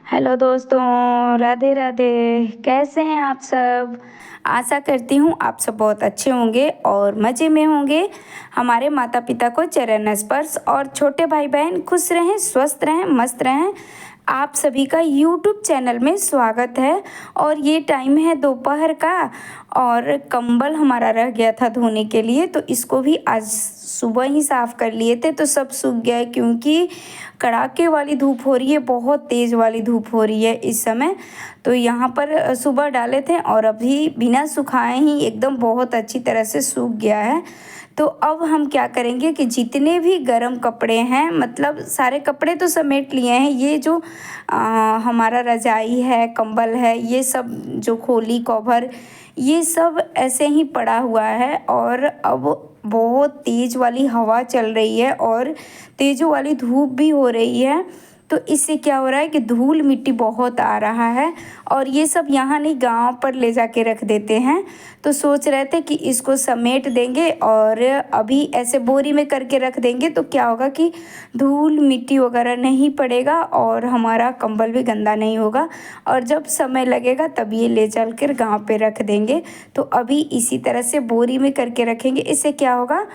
Hello दोस्तों, राधे राधे। कैसे हैं आप सब? आशा करती हूँ आप सब बहुत अच्छे होंगे और मज़े में होंगे। हमारे माता पिता को चरण स्पर्श और छोटे भाई बहन खुश रहें, स्वस्थ रहें, मस्त रहें। आप सभी का यूट्यूब चैनल में स्वागत है। और ये टाइम है दोपहर का और कंबल हमारा रह गया था धोने के लिए, तो इसको भी आज सुबह ही साफ़ कर लिए थे तो सब सूख गया है, क्योंकि कड़ाके वाली धूप हो रही है, बहुत तेज़ वाली धूप हो रही है इस समय। तो यहाँ पर सुबह डाले थे और अभी बिना सुखाए ही एकदम बहुत अच्छी तरह से सूख गया है। तो अब हम क्या करेंगे कि जितने भी गर्म कपड़े हैं, मतलब सारे कपड़े तो समेट लिए हैं, ये जो हमारा रजाई है, कंबल है, ये सब जो खोली कवर, ये सब ऐसे ही पड़ा हुआ है। और अब बहुत तेज़ वाली हवा चल रही है और तेज़ों वाली धूप भी हो रही है। तो इससे क्या हो रहा है कि धूल मिट्टी बहुत आ रहा है और ये सब यहाँ नहीं, गांव पर ले जाके रख देते हैं। तो सोच रहे थे कि इसको समेट देंगे और अभी ऐसे बोरी में करके रख देंगे, तो क्या होगा कि धूल मिट्टी वगैरह नहीं पड़ेगा और हमारा कंबल भी गंदा नहीं होगा। और जब समय लगेगा तब ये ले चल कर गाँव पे रख देंगे। तो अभी इसी तरह से बोरी में करके रखेंगे। इससे क्या होगा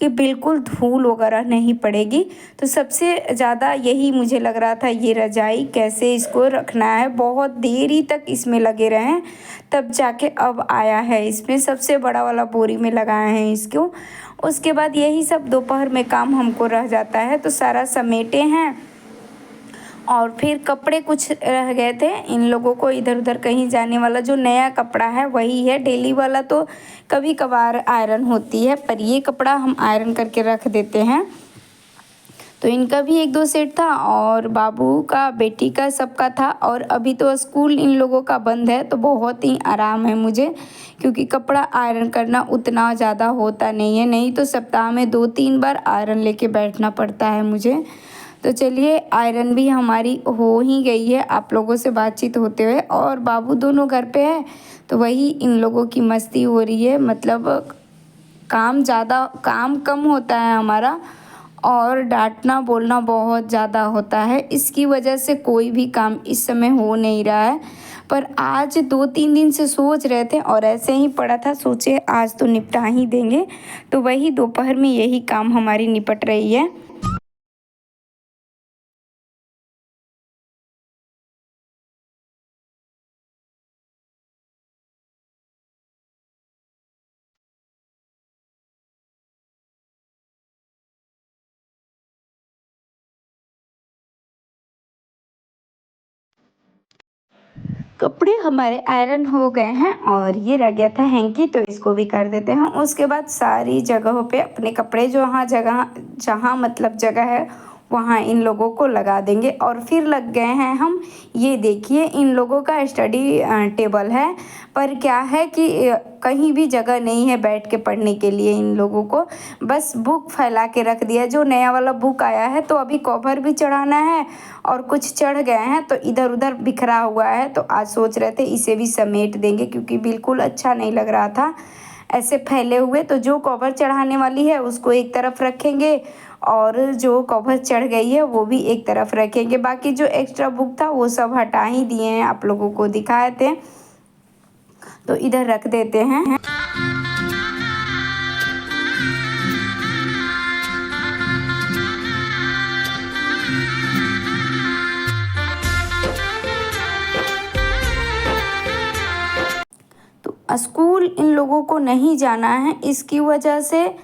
कि बिल्कुल धूल वगैरह नहीं पड़ेगी। तो सबसे ज़्यादा यही मुझे लग रहा था, ये रजाई कैसे इसको रखना है। बहुत देरी तक इसमें लगे रहे हैं, तब जाके अब आया है, इसमें सबसे बड़ा वाला बोरी में लगाए हैं इसको। उसके बाद यही सब दोपहर में काम हमको रह जाता है, तो सारा समेटे हैं। और फिर कपड़े कुछ रह गए थे इन लोगों को, इधर उधर कहीं जाने वाला जो नया कपड़ा है वही है। डेली वाला तो कभी कभार आयरन होती है, पर ये कपड़ा हम आयरन करके रख देते हैं। तो इनका भी एक दो सेट था और बाबू का, बेटी का, सबका था। और अभी तो स्कूल इन लोगों का बंद है, तो बहुत ही आराम है मुझे, क्योंकि कपड़ा आयरन करना उतना ज़्यादा होता नहीं है। नहीं तो सप्ताह में 2-3 बार आयरन लेके बैठना पड़ता है मुझे। तो चलिए, आयरन भी हमारी हो ही गई है आप लोगों से बातचीत होते हुए। और बाबू दोनों घर पे है, तो वही इन लोगों की मस्ती हो रही है। मतलब काम कम होता है हमारा और डांटना बोलना बहुत ज़्यादा होता है। इसकी वजह से कोई भी काम इस समय हो नहीं रहा है। पर आज 2-3 दिन से सोच रहे थे और ऐसे ही पड़ा था, सोचे आज तो निपटा ही देंगे। तो वही दोपहर में यही काम हमारी निपट रही है। कपड़े हमारे आयरन हो गए हैं और ये रह गया था हैंकी, तो इसको भी कर देते हैं। उसके बाद सारी जगहों पे अपने कपड़े जो वहाँ जगह, जहाँ मतलब जगह है, वहाँ इन लोगों को लगा देंगे। और फिर लग गए हैं हम, ये देखिए इन लोगों का स्टडी टेबल है। पर क्या है कि कहीं भी जगह नहीं है बैठ के पढ़ने के लिए इन लोगों को। बस बुक फैला के रख दिया। जो नया वाला बुक आया है, तो अभी कवर भी चढ़ाना है और कुछ चढ़ गए हैं तो इधर उधर बिखरा हुआ है। तो आज सोच रहे थे इसे भी समेट देंगे, क्योंकि बिल्कुल अच्छा नहीं लग रहा था ऐसे फैले हुए। तो जो कवर चढ़ाने वाली है उसको एक तरफ रखेंगे और जो कवर चढ़ गई है वो भी एक तरफ रखेंगे। बाकी जो एक्स्ट्रा बुक था वो सब हटा ही दिए हैं, आप लोगों को दिखाए थे, तो इधर रख देते हैं। तो स्कूल इन लोगों को नहीं जाना है, इसकी वजह से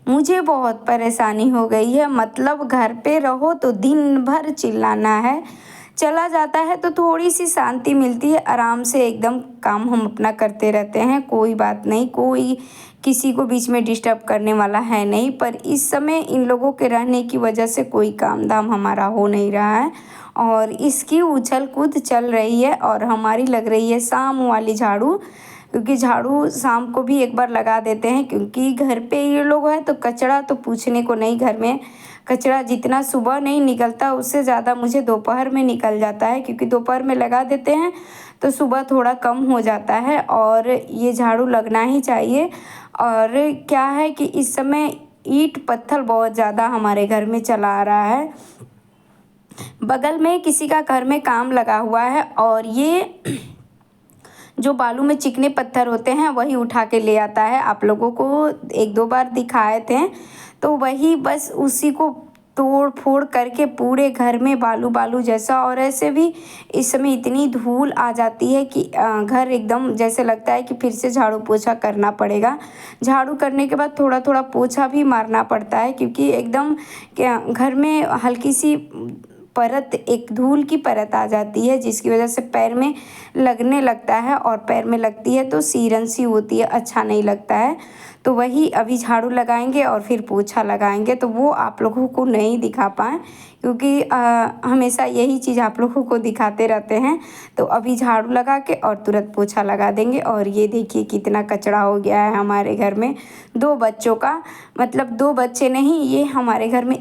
मुझे बहुत परेशानी हो गई है। मतलब घर पे रहो तो दिन भर चिल्लाना है, चला जाता है तो थोड़ी सी शांति मिलती है, आराम से एकदम काम हम अपना करते रहते हैं, कोई बात नहीं, कोई किसी को बीच में डिस्टर्ब करने वाला है नहीं। पर इस समय इन लोगों के रहने की वजह से कोई काम धाम हमारा हो नहीं रहा है और इसकी उछल कूद चल रही है। और हमारी लग रही है शाम वाली झाड़ू, क्योंकि झाड़ू शाम को भी एक बार लगा देते हैं, क्योंकि घर पे ये लोग हैं तो कचरा तो पूछने को नहीं। घर में कचरा जितना सुबह नहीं निकलता उससे ज़्यादा मुझे दोपहर में निकल जाता है, क्योंकि दोपहर में लगा देते हैं तो सुबह थोड़ा कम हो जाता है और ये झाड़ू लगना ही चाहिए। और क्या है कि इस समय ईंट पत्थर बहुत ज़्यादा हमारे घर में चला आ रहा है, बगल में किसी का घर में काम लगा हुआ है और ये जो बालू में चिकने पत्थर होते हैं वही उठा के ले आता है। आप लोगों को एक दो बार दिखाए थे, तो वही बस उसी को तोड़ फोड़ करके पूरे घर में बालू बालू जैसा। और ऐसे भी इस समय इतनी धूल आ जाती है कि घर एकदम जैसे लगता है कि फिर से झाड़ू पोछा करना पड़ेगा। झाड़ू करने के बाद थोड़ा थोड़ा पोछा भी मारना पड़ता है, क्योंकि एकदम क्या घर में हल्की सी परत, एक धूल की परत आ जाती है, जिसकी वजह से पैर में लगने लगता है और पैर में लगती है तो सीरन सी होती है, अच्छा नहीं लगता है। तो वही अभी झाड़ू लगाएंगे और फिर पोछा लगाएंगे, तो वो आप लोगों को नहीं दिखा पाए, क्योंकि हमेशा यही चीज़ आप लोगों को दिखाते रहते हैं। तो अभी झाड़ू लगा के और तुरंत पोछा लगा देंगे। और ये देखिए कितना कचरा हो गया है हमारे घर में। दो बच्चों का, मतलब दो बच्चे नहीं, ये हमारे घर में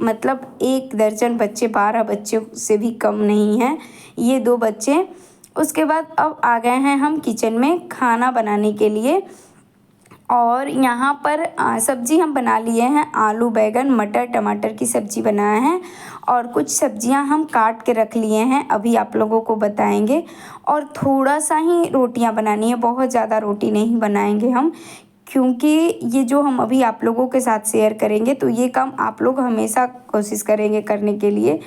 मतलब 1 दर्जन बच्चे, 12 बच्चों से भी कम नहीं हैं ये 2 बच्चे। उसके बाद अब आ गए हैं हम किचन में खाना बनाने के लिए। और यहाँ पर सब्ज़ी हम बना लिए हैं, आलू बैंगन मटर टमाटर की सब्ज़ी बनाए हैं। और कुछ सब्जियां हम काट के रख लिए हैं, अभी आप लोगों को बताएंगे। और थोड़ा सा ही रोटियां बनानी है, बहुत ज़्यादा रोटी नहीं बनाएंगे हम, क्योंकि ये जो हम अभी आप लोगों के साथ शेयर करेंगे तो ये काम आप लोग हमेशा कोशिश करेंगे करने के लिए।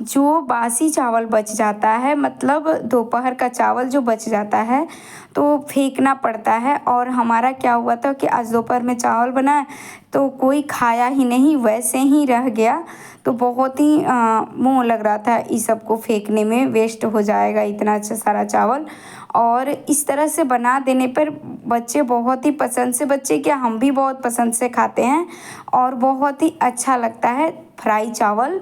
जो बासी चावल बच जाता है, मतलब दोपहर का चावल जो बच जाता है तो फेंकना पड़ता है। और हमारा क्या हुआ था कि आज दोपहर में चावल बनाए तो कोई खाया ही नहीं, वैसे ही रह गया। तो बहुत ही मुँह लग रहा था इस सब को फेंकने में, वेस्ट हो जाएगा इतना अच्छा सारा चावल। और इस तरह से बना देने पर बच्चे बहुत ही पसंद से, बच्चे क्या हम भी बहुत पसंद से खाते हैं और बहुत ही अच्छा लगता है फ्राई चावल।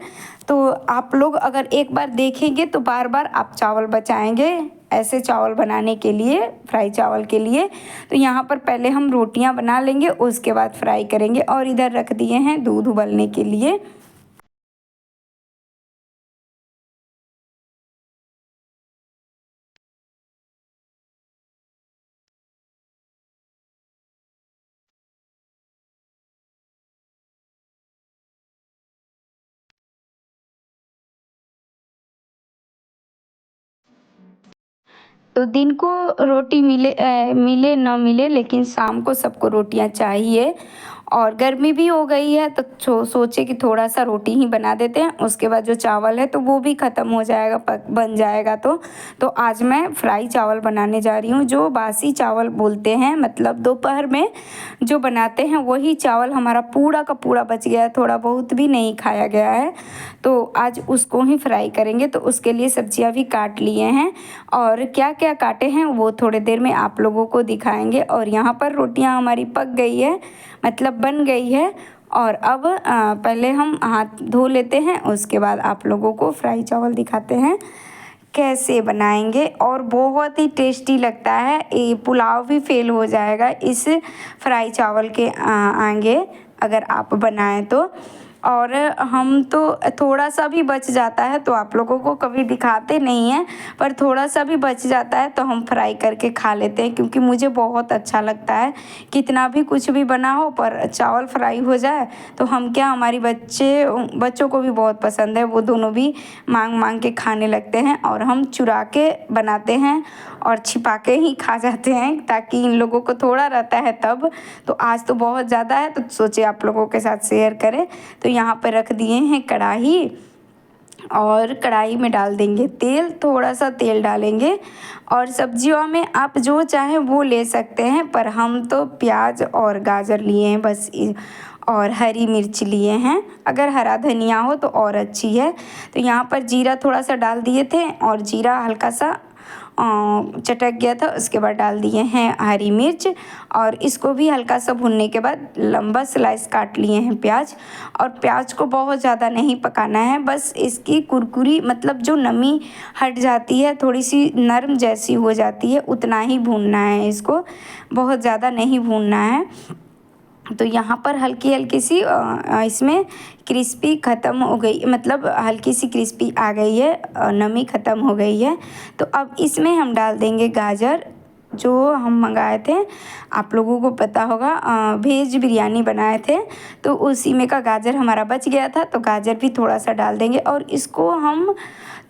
तो आप लोग अगर एक बार देखेंगे तो बार बार आप चावल बचाएंगे ऐसे चावल बनाने के लिए, फ्राई चावल के लिए। तो यहाँ पर पहले हम रोटियाँ बना लेंगे, उसके बाद फ्राई करेंगे। और इधर रख दिए हैं दूध उबलने के लिए। तो दिन को रोटी मिले ना मिले, लेकिन शाम को सबको रोटियां चाहिए। और गर्मी भी हो गई है तो सोचे कि थोड़ा सा रोटी ही बना देते हैं, उसके बाद जो चावल है तो वो भी ख़त्म हो जाएगा, बन जाएगा। तो आज मैं फ्राई चावल बनाने जा रही हूँ, जो बासी चावल बोलते हैं, मतलब दोपहर में जो बनाते हैं वही चावल हमारा पूरा का पूरा बच गया है, थोड़ा बहुत भी नहीं खाया गया है। तो आज उसको ही फ्राई करेंगे। तो उसके लिए सब्जियां भी काट लिए हैं, और क्या क्या काटे हैं वो थोड़ी देर में आप लोगों को दिखाएंगे। और यहाँ पर रोटियां हमारी पक गई है, मतलब बन गई है। और अब पहले हम हाथ धो लेते हैं, उसके बाद आप लोगों को फ्राई चावल दिखाते हैं कैसे बनाएंगे। और बहुत ही टेस्टी लगता है, ये पुलाव भी फेल हो जाएगा इस फ्राई चावल के आगे अगर आप बनाएं तो। और हम तो थोड़ा सा भी बच जाता है तो आप लोगों को कभी दिखाते नहीं हैं, पर थोड़ा सा भी बच जाता है तो हम फ्राई करके खा लेते हैं, क्योंकि मुझे बहुत अच्छा लगता है। कितना भी कुछ भी बना हो पर चावल फ्राई हो जाए तो हम क्या, हमारी बच्चों को भी बहुत पसंद है, वो दोनों भी मांग मांग के खाने लगते हैं। और हम चुरा के बनाते हैं और छिपा के ही खा जाते हैं, ताकि इन लोगों को थोड़ा रहता है तब। तो आज तो बहुत ज़्यादा है तो सोचे आप लोगों के साथ शेयर करें। तो यहाँ पर रख दिए हैं कढ़ाई, और कढ़ाई में डाल देंगे तेल, थोड़ा सा तेल डालेंगे। और सब्जियों में आप जो चाहें वो ले सकते हैं, पर हम तो प्याज और गाजर लिए हैं बस, और हरी मिर्च लिए हैं, अगर हरा धनिया हो तो और अच्छी है। तो यहाँ पर जीरा थोड़ा सा डाल दिए थे, और जीरा हल्का सा चटक गया था, उसके बाद डाल दिए हैं हरी मिर्च। और इसको भी हल्का सा भुनने के बाद लंबा स्लाइस काट लिए हैं प्याज। और प्याज को बहुत ज़्यादा नहीं पकाना है, बस इसकी कुरकुरी, मतलब जो नमी हट जाती है, थोड़ी सी नरम जैसी हो जाती है, उतना ही भूनना है इसको, बहुत ज़्यादा नहीं भूनना है। तो यहाँ पर हल्की हल्की सी इसमें क्रिस्पी ख़त्म हो गई, मतलब हल्की सी क्रिस्पी आ गई है, नमी ख़त्म हो गई है। तो अब इसमें हम डाल देंगे गाजर, जो हम मंगाए थे, आप लोगों को पता होगा वेज बिरयानी बनाए थे, तो उसी में का गाजर हमारा बच गया था, तो गाजर भी थोड़ा सा डाल देंगे और इसको हम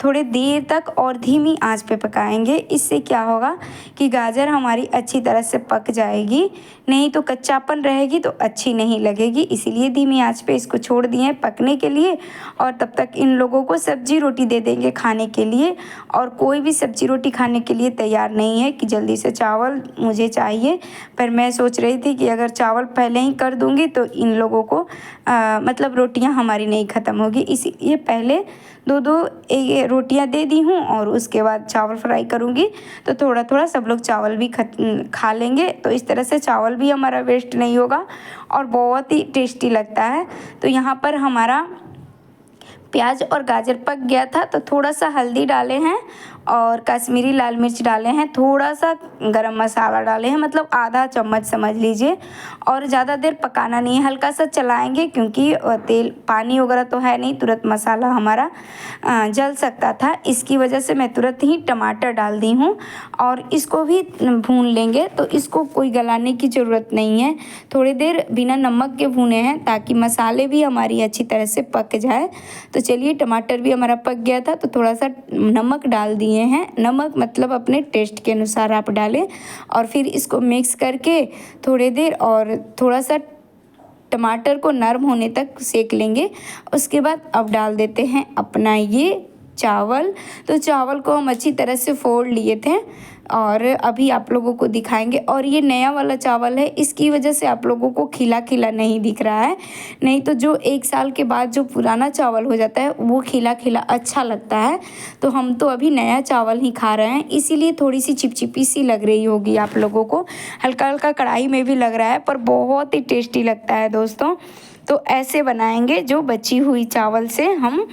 थोड़े देर तक और धीमी आंच पे पकाएंगे। इससे क्या होगा कि गाजर हमारी अच्छी तरह से पक जाएगी, नहीं तो कच्चापन रहेगी तो अच्छी नहीं लगेगी। इसीलिए धीमी आंच पे इसको छोड़ दिए पकने के लिए। और तब तक इन लोगों को सब्जी रोटी दे देंगे खाने के लिए। और कोई भी सब्जी रोटी खाने के लिए तैयार नहीं है कि जल्दी से चावल मुझे चाहिए, पर मैं सोच रही थी कि अगर चावल पहले ही कर दूंगी तो इन लोगों को मतलब रोटियां हमारी नहीं ख़त्म होगी, इसीलिए पहले दो रोटियां दे दी हूँ और उसके बाद चावल फ्राई करूँगी, तो थोड़ा थोड़ा सब लोग चावल भी खा लेंगे। तो इस तरह से चावल भी हमारा वेस्ट नहीं होगा और बहुत ही टेस्टी लगता है। तो यहाँ पर हमारा प्याज और गाजर पक गया था, तो थोड़ा सा हल्दी डाले हैं और कश्मीरी लाल मिर्च डाले हैं, थोड़ा सा गरम मसाला डाले हैं, मतलब आधा चम्मच समझ लीजिए। और ज़्यादा देर पकाना नहीं है, हल्का सा चलाएंगे क्योंकि तेल पानी वगैरह तो है नहीं, तुरंत मसाला हमारा जल सकता था। इसकी वजह से मैं तुरंत ही टमाटर डाल दी हूँ और इसको भी भून लेंगे। तो इसको कोई गलाने की ज़रूरत नहीं है, थोड़ी देर बिना नमक के भूने हैं ताकि मसाले भी हमारी अच्छी तरह से पक जाए। तो चलिए, टमाटर भी हमारा पक गया था, तो थोड़ा सा नमक डाल दिए हैं। नमक मतलब अपने टेस्ट के अनुसार आप डालें और फिर इसको मिक्स करके थोड़ी देर और थोड़ा सा टमाटर को नरम होने तक सेक लेंगे। उसके बाद अब डाल देते हैं अपना ये चावल। तो चावल को हम अच्छी तरह से फोड़ लिए थे और अभी आप लोगों को दिखाएंगे। और ये नया वाला चावल है, इसकी वजह से आप लोगों को खिला खिला नहीं दिख रहा है, नहीं तो जो 1 साल के बाद जो पुराना चावल हो जाता है वो खिला खिला अच्छा लगता है। तो हम तो अभी नया चावल ही खा रहे हैं, इसीलिए थोड़ी सी चिपचिपी सी लग रही होगी आप लोगों को, हल्का हल्का कढ़ाई में भी लग रहा है, पर बहुत ही टेस्टी लगता है दोस्तों। तो ऐसे बनाएंगे जो बची हुई चावल से हम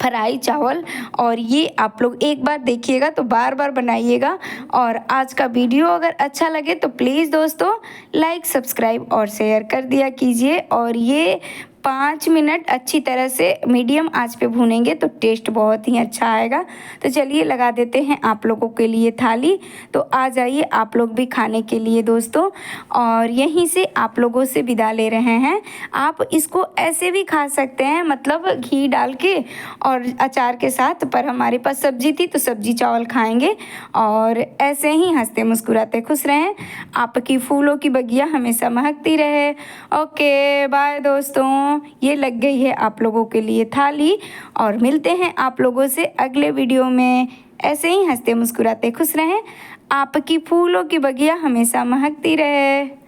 फ्राई चावल। और ये आप लोग एक बार देखिएगा तो बार बार बनाइएगा। और आज का वीडियो अगर अच्छा लगे तो प्लीज़ दोस्तों लाइक, सब्सक्राइब और शेयर कर दिया कीजिए। और ये 5 मिनट अच्छी तरह से मीडियम आंच पे भूनेंगे तो टेस्ट बहुत ही अच्छा आएगा। तो चलिए लगा देते हैं आप लोगों के लिए थाली। तो आ जाइए आप लोग भी खाने के लिए दोस्तों। और यहीं से आप लोगों से विदा ले रहे हैं। आप इसको ऐसे भी खा सकते हैं, मतलब घी डाल के और अचार के साथ, पर हमारे पास सब्जी थी तो सब्जी चावल खाएंगे। और ऐसे ही हंसते मुस्कुराते खुश रहें, आपकी फूलों की बगिया हमेशा महकती रहे। ओके बाय दोस्तों, ये लग गई है आप लोगों के लिए थाली। और मिलते हैं आप लोगों से अगले वीडियो में। ऐसे ही हंसते मुस्कुराते खुश रहें, आपकी फूलों की बगिया हमेशा महकती रहे।